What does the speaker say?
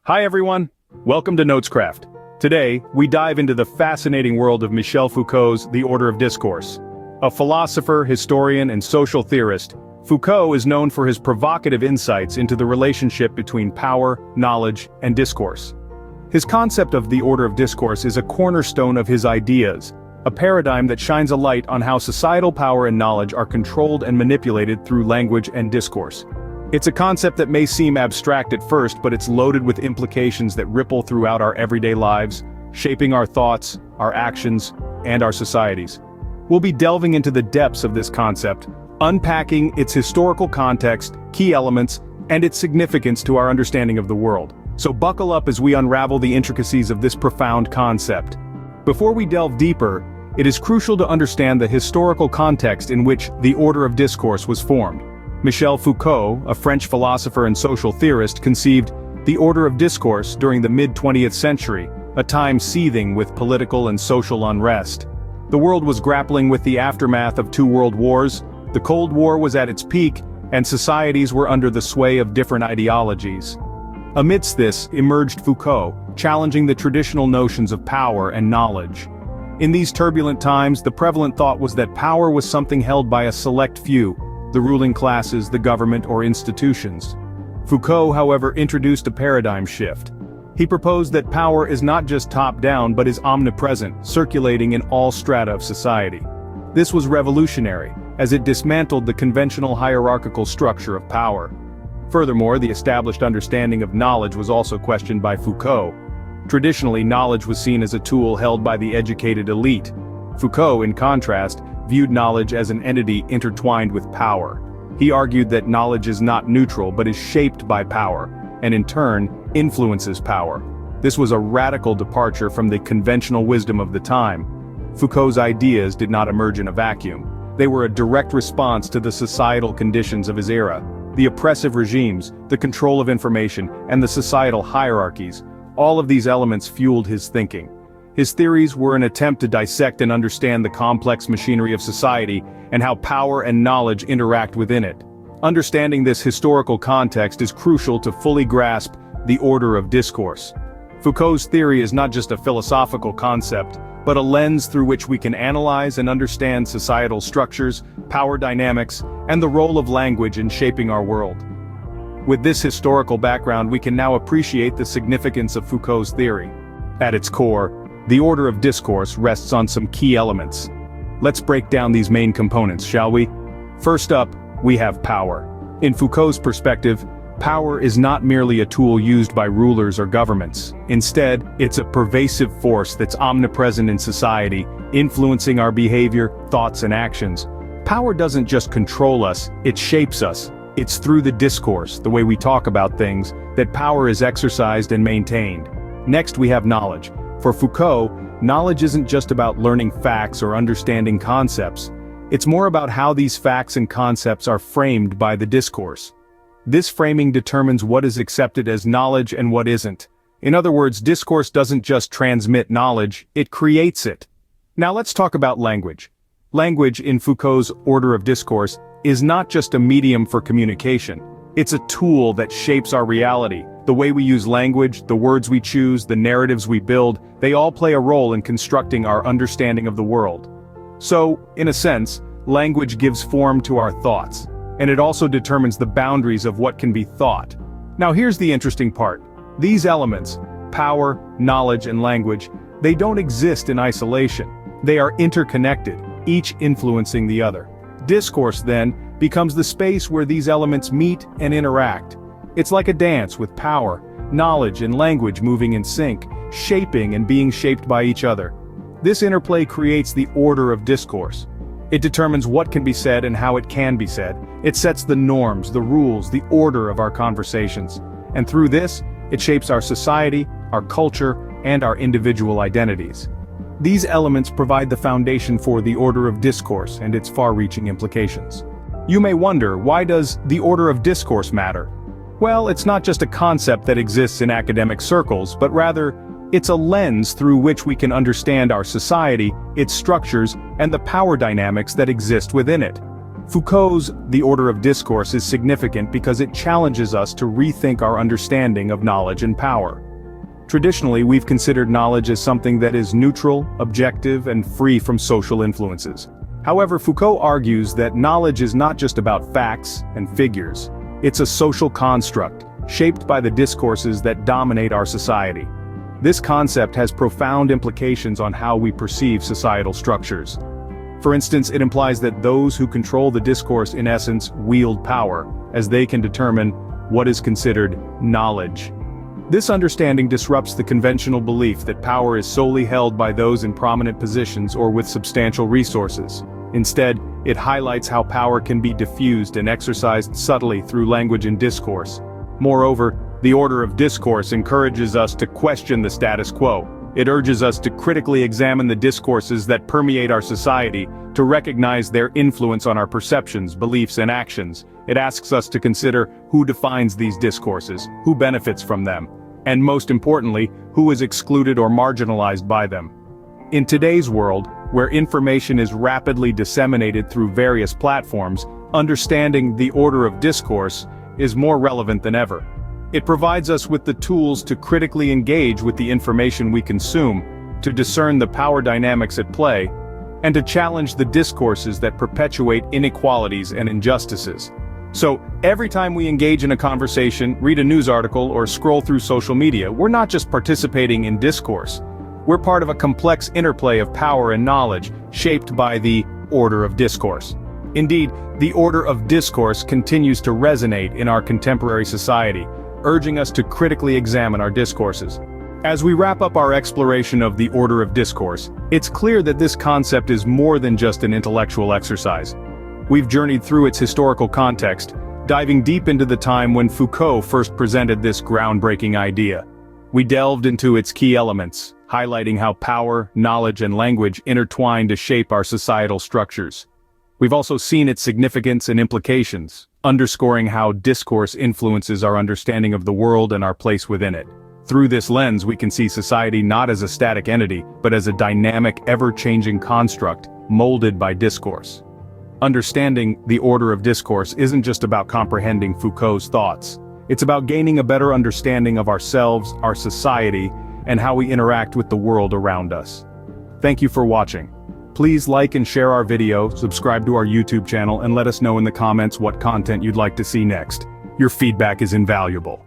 Hi everyone! Welcome to Notescraft. Today, we dive into the fascinating world of Michel Foucault's The Order of Discourse. A philosopher, historian, and social theorist, Foucault is known for his provocative insights into the relationship between power, knowledge, and discourse. His concept of the order of discourse is a cornerstone of his ideas, a paradigm that shines a light on how societal power and knowledge are controlled and manipulated through language and discourse. It's a concept that may seem abstract at first, but it's loaded with implications that ripple throughout our everyday lives, shaping our thoughts, our actions, and our societies. We'll be delving into the depths of this concept, unpacking its historical context, key elements, and its significance to our understanding of the world. So buckle up as we unravel the intricacies of this profound concept. Before we delve deeper, it is crucial to understand the historical context in which the order of discourse was formed. Michel Foucault, a French philosopher and social theorist, conceived the order of discourse during the mid-20th century, a time seething with political and social unrest. The world was grappling with the aftermath of two world wars, the Cold War was at its peak, and societies were under the sway of different ideologies. Amidst this emerged Foucault, challenging the traditional notions of power and knowledge. In these turbulent times, the prevalent thought was that power was something held by a select few, the ruling classes, the government, or institutions. Foucault, however, introduced a paradigm shift. He proposed that power is not just top-down but is omnipresent, circulating in all strata of society. This was revolutionary, as it dismantled the conventional hierarchical structure of power. Furthermore, the established understanding of knowledge was also questioned by Foucault. Traditionally, knowledge was seen as a tool held by the educated elite. Foucault, in contrast, viewed knowledge as an entity intertwined with power. He argued that knowledge is not neutral but is shaped by power, and in turn, influences power. This was a radical departure from the conventional wisdom of the time. Foucault's ideas did not emerge in a vacuum. They were a direct response to the societal conditions of his era. The oppressive regimes, the control of information, and the societal hierarchies, all of these elements fueled his thinking. His theories were an attempt to dissect and understand the complex machinery of society and how power and knowledge interact within it. Understanding this historical context is crucial to fully grasp the order of discourse. Foucault's theory is not just a philosophical concept, but a lens through which we can analyze and understand societal structures, power dynamics, and the role of language in shaping our world. With this historical background, we can now appreciate the significance of Foucault's theory. At its core, the order of discourse rests on some key elements. Let's break down these main components, shall we? First up, we have power. In Foucault's perspective, power is not merely a tool used by rulers or governments. Instead, it's a pervasive force that's omnipresent in society, influencing our behavior, thoughts, and actions. Power doesn't just control us, it shapes us. It's through the discourse, the way we talk about things, that power is exercised and maintained. Next, we have knowledge. For Foucault, knowledge isn't just about learning facts or understanding concepts. It's more about how these facts and concepts are framed by the discourse. This framing determines what is accepted as knowledge and what isn't. In other words, discourse doesn't just transmit knowledge, it creates it. Now let's talk about language. Language, in Foucault's Order of Discourse, is not just a medium for communication. It's a tool that shapes our reality. The way we use language, the words we choose, the narratives we build, they all play a role in constructing our understanding of the world. So, in a sense, language gives form to our thoughts, and it also determines the boundaries of what can be thought. Now here's the interesting part. These elements, power, knowledge, and language, they don't exist in isolation. They are interconnected, each influencing the other. Discourse, then, becomes the space where these elements meet and interact. It's like a dance with power, knowledge, and language moving in sync, shaping and being shaped by each other. This interplay creates the order of discourse. It determines what can be said and how it can be said. It sets the norms, the rules, the order of our conversations. And through this, it shapes our society, our culture, and our individual identities. These elements provide the foundation for the order of discourse and its far-reaching implications. You may wonder, why does the order of discourse matter? Well, it's not just a concept that exists in academic circles, but rather, it's a lens through which we can understand our society, its structures, and the power dynamics that exist within it. Foucault's The Order of Discourse is significant because it challenges us to rethink our understanding of knowledge and power. Traditionally, we've considered knowledge as something that is neutral, objective, and free from social influences. However, Foucault argues that knowledge is not just about facts and figures. It's a social construct, shaped by the discourses that dominate our society. This concept has profound implications on how we perceive societal structures. For instance, it implies that those who control the discourse in essence wield power, as they can determine what is considered knowledge. This understanding disrupts the conventional belief that power is solely held by those in prominent positions or with substantial resources. Instead, it highlights how power can be diffused and exercised subtly through language and discourse. Moreover, the Order of Discourse encourages us to question the status quo. It urges us to critically examine the discourses that permeate our society, to recognize their influence on our perceptions, beliefs, and actions. It asks us to consider who defines these discourses, who benefits from them, and most importantly, who is excluded or marginalized by them. In today's world, where information is rapidly disseminated through various platforms, understanding the order of discourse is more relevant than ever. It provides us with the tools to critically engage with the information we consume, to discern the power dynamics at play, and to challenge the discourses that perpetuate inequalities and injustices. So, every time we engage in a conversation, read a news article, or scroll through social media, we're not just participating in discourse. We're part of a complex interplay of power and knowledge, shaped by the order of discourse. Indeed, the order of discourse continues to resonate in our contemporary society, urging us to critically examine our discourses. As we wrap up our exploration of the order of discourse, it's clear that this concept is more than just an intellectual exercise. We've journeyed through its historical context, diving deep into the time when Foucault first presented this groundbreaking idea. We delved into its key elements, highlighting how power, knowledge, and language intertwine to shape our societal structures. We've also seen its significance and implications, underscoring how discourse influences our understanding of the world and our place within it. Through this lens, we can see society not as a static entity, but as a dynamic, ever-changing construct, molded by discourse. Understanding the order of discourse isn't just about comprehending Foucault's thoughts. It's about gaining a better understanding of ourselves, our society, and how we interact with the world around us. Thank you for watching. Please like and share our video, subscribe to our YouTube channel, and let us know in the comments what content you'd like to see next. Your feedback is invaluable.